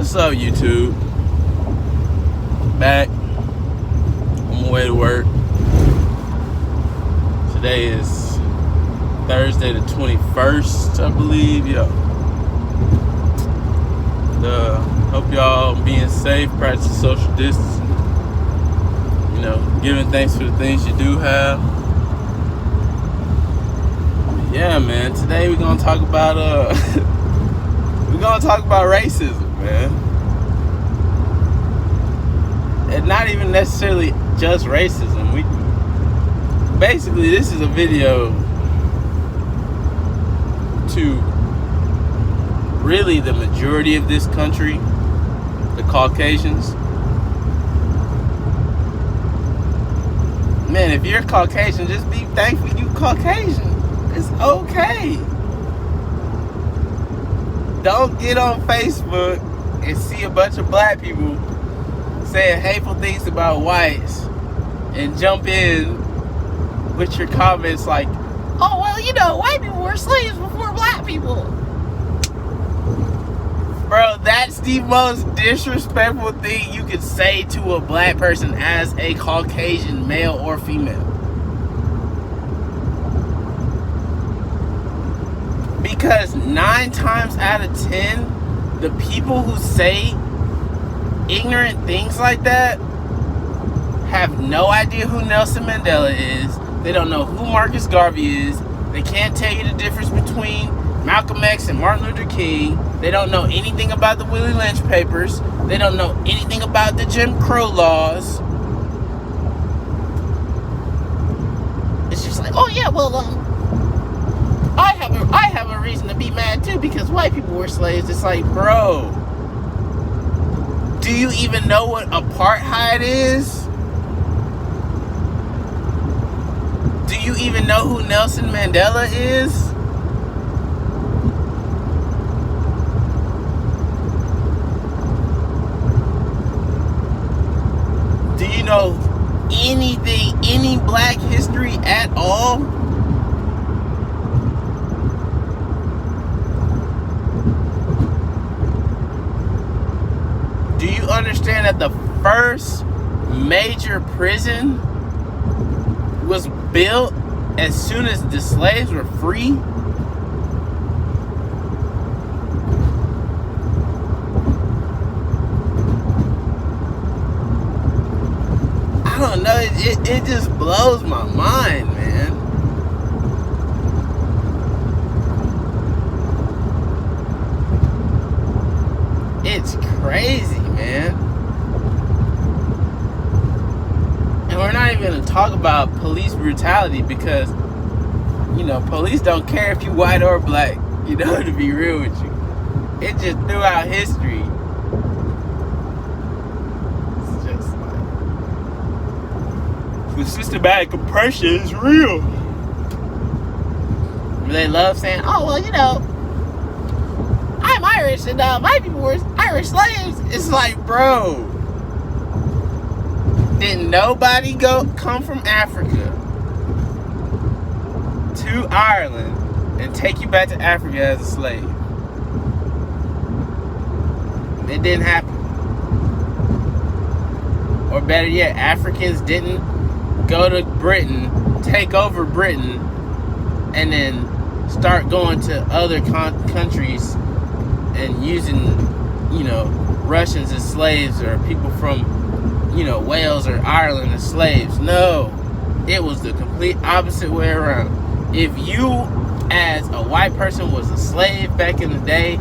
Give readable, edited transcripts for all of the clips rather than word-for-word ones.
What's up, YouTube? Back on my way to work. Today is Thursday the 21st, I believe. Hope y'all being safe, practicing social distancing. Giving thanks for the things you do have. Yeah, man. Today we're gonna talk about racism, man. And not even necessarily just racism. Basically, this is a video to really the majority of this country, the Caucasians. Man, if you're Caucasian, just be thankful you Caucasian. It's okay. Don't get on Facebook and see a bunch of black people saying hateful things about whites and jump in with your comments like, oh, well, white people were slaves before black people. Bro, that's the most disrespectful thing you could say to a black person as a Caucasian male or female. Because 9 times out of 10, the people who say ignorant things like that have no idea who Nelson Mandela is. They don't know who Marcus Garvey is. They can't tell you the difference between Malcolm X and Martin Luther King. They don't know anything about the Willie Lynch papers. They don't know anything about the Jim Crow laws. It's just like, oh yeah, well, I have a reason to be mad too because white people were slaves. It's like, bro, do you even know what apartheid is? Do you even know who Nelson Mandela is? Do you know anything, any black history at all? Do you understand that the first major prison was built as soon as the slaves were free? I don't know, it just blows my mind, man. It's crazy, man. And we're not even going to talk about police brutality because, police don't care if you white or black, to be real with you. It just throughout history. It's just like, the systematic oppression is real. They love saying, oh, well, I'm Irish and my people were Irish slaves. It's like, bro, didn't nobody come from Africa to Ireland and take you back to Africa as a slave? It didn't happen. Or better yet, Africans didn't go to Britain, take over Britain, and then start going to other countries and using, Russians as slaves or people from, Wales or Ireland as slaves. No, it was the complete opposite way around. If you, as a white person, was a slave back in the day,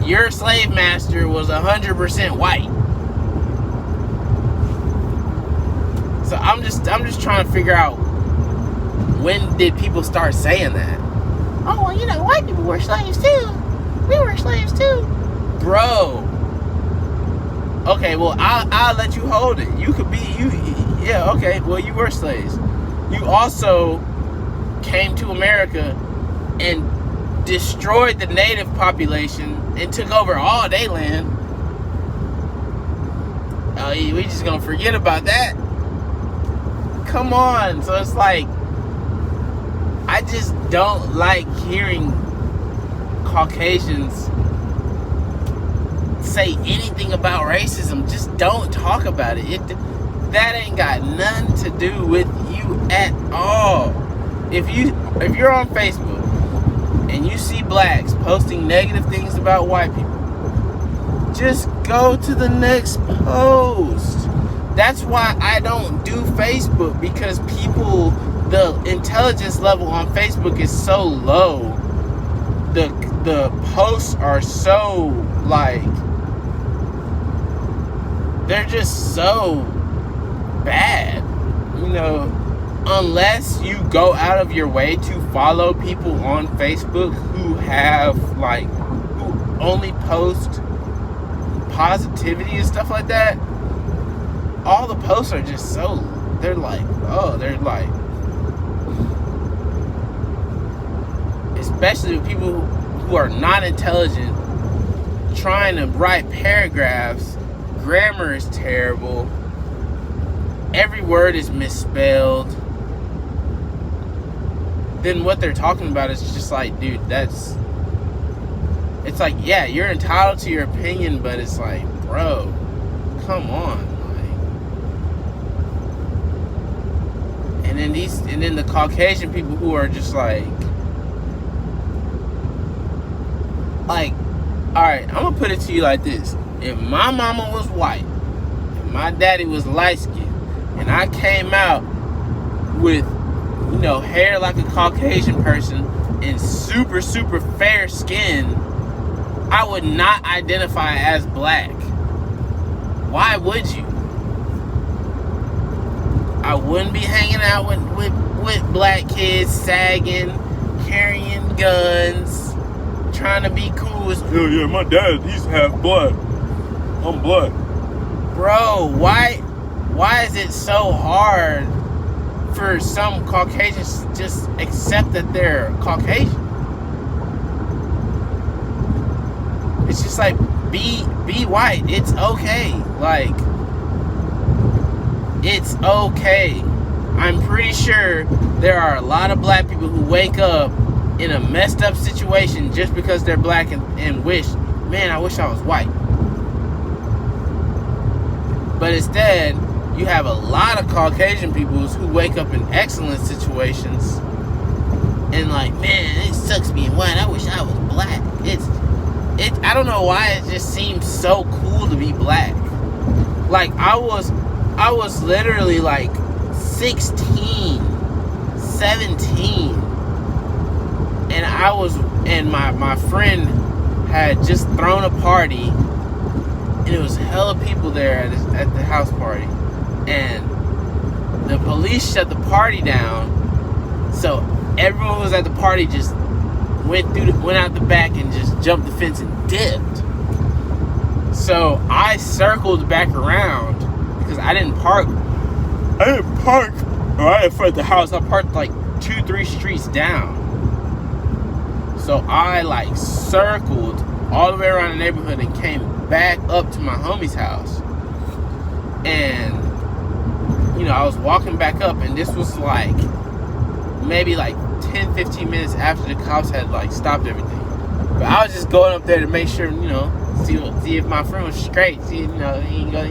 your slave master was 100% white. So I'm just trying to figure out, when did people start saying that? Oh, well, white people were slaves too. We were slaves too. Bro. Okay, well, I'll let you hold it. You could be, yeah, okay, well, you were slaves. You also came to America and destroyed the native population and took over all their land. Oh, we just gonna forget about that? Come on. So it's like, I just don't like hearing Caucasians say anything about racism. Just don't talk about it. That ain't got nothing to do with you at all. If you're on Facebook and you see blacks posting negative things about white people, just go to the next post. That's why I don't do Facebook, because the intelligence level on Facebook is so low. The posts are so, like, they're just so bad, unless you go out of your way to follow people on Facebook who only post positivity and stuff like that. All the posts are just so, especially with people who are not intelligent, trying to write paragraphs. Grammar is terrible. Every word is misspelled. Then what they're talking about is just like, dude, it's like, yeah, you're entitled to your opinion, but it's like, bro, come on. And then the Caucasian people who are just like, alright, I'm gonna put it to you like this. If my mama was white, and my daddy was light skinned, and I came out with, hair like a Caucasian person and super, super fair skin, I would not identify as black. Why would you? I wouldn't be hanging out with black kids, sagging, carrying guns, trying to be cool as, yeah, my dad, he's half black. I'm black. Bro, why is it so hard for some Caucasians to just accept that they're Caucasian? It's just like, be white. It's okay. Like, it's okay. I'm pretty sure there are a lot of black people who wake up in a messed up situation just because they're black and wish, man, I wish I was white. But instead, you have a lot of Caucasian people who wake up in excellent situations and like, man, it sucks being white. I wish I was black. I don't know why it just seems so cool to be black. Like, I was literally like 16, 17, and my friend had just thrown a party, and it was hella people there at the house party, and the police shut the party down, so everyone who was at the party just went out the back and just jumped the fence and dipped. So I circled back around because I didn't park right in front of the house. I parked like 2-3 streets down. So I like circled all the way around the neighborhood and came back up to my homie's house. And I was walking back up, and this was like maybe like 10-15 minutes after the cops had like stopped everything. But I was just going up there to make sure, see if my friend was straight, see if he ain't go,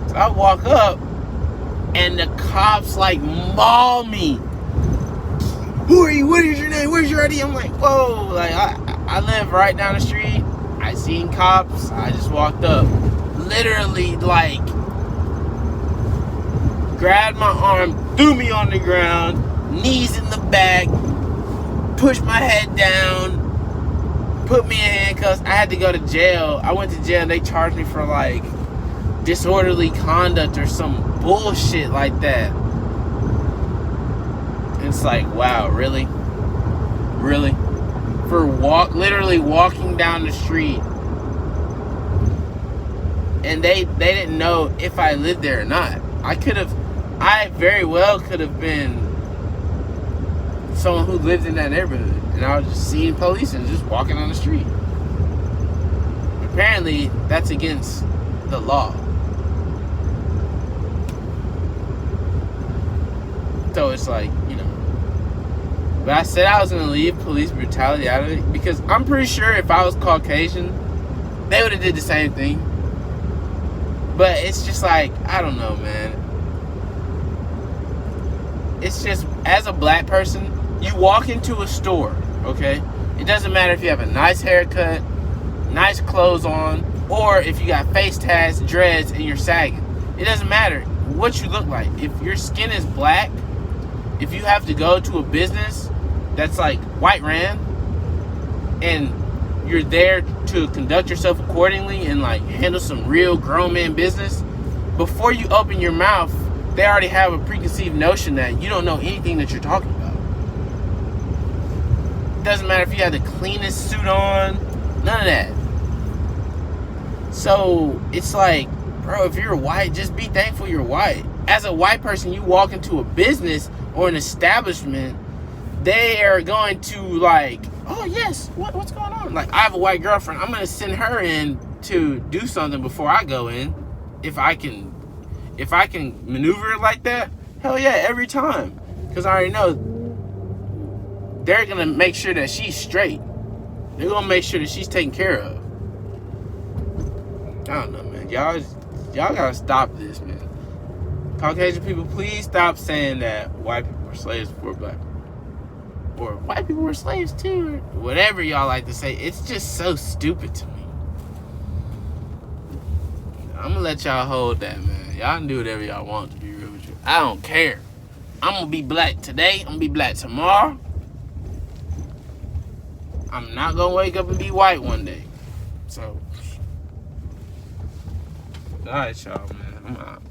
So I walk up, and the cops like maul me. Who are you? What is your name? Where's your ID? I'm like, whoa, like I live right down the street. I seen cops. I just walked up, literally like grabbed my arm, threw me on the ground, knees in the back, pushed my head down, put me in handcuffs. I had to go to jail. I went to jail, and they charged me for like disorderly conduct or some bullshit like that. And it's like, wow, really? For literally walking down the street, and they didn't know if I lived there or not. I very well could have been someone who lived in that neighborhood, and I was just seeing police and just walking on the street. Apparently, that's against the law. So it's like, But I said I was going to leave police brutality out of it, because I'm pretty sure if I was Caucasian they would have did the same thing. But it's just like, I don't know, man. It's just, as a black person, you walk into a store, okay? It doesn't matter if you have a nice haircut, nice clothes on, or if you got face tats, dreads, and you're sagging. It doesn't matter what you look like. If your skin is black, if you have to go to a business that's like white ran, and you're there to conduct yourself accordingly and like handle some real grown man business, before you open your mouth, they already have a preconceived notion that you don't know anything that you're talking about. It doesn't matter if you have the cleanest suit on, none of that. So it's like, bro, if you're white, just be thankful you're white. As a white person, you walk into a business or an establishment, they are going to like, oh yes, what's going on? Like, I have a white girlfriend, I'm gonna send her in to do something before I go in. If I can maneuver it like that, hell yeah, every time. Because I already know they're gonna make sure that she's straight. They're gonna make sure that she's taken care of. I don't know, man. Y'all gotta stop this, man. Caucasian people, please stop saying that white people were slaves before black people. Or white people were slaves too, or whatever y'all like to say. It's just so stupid to me. I'm gonna let y'all hold that, man. Y'all can do whatever y'all want, to be real with you. I don't care. I'm gonna be black today. I'm gonna be black tomorrow. I'm not gonna wake up and be white one day. So, alright, y'all, man. I'm out.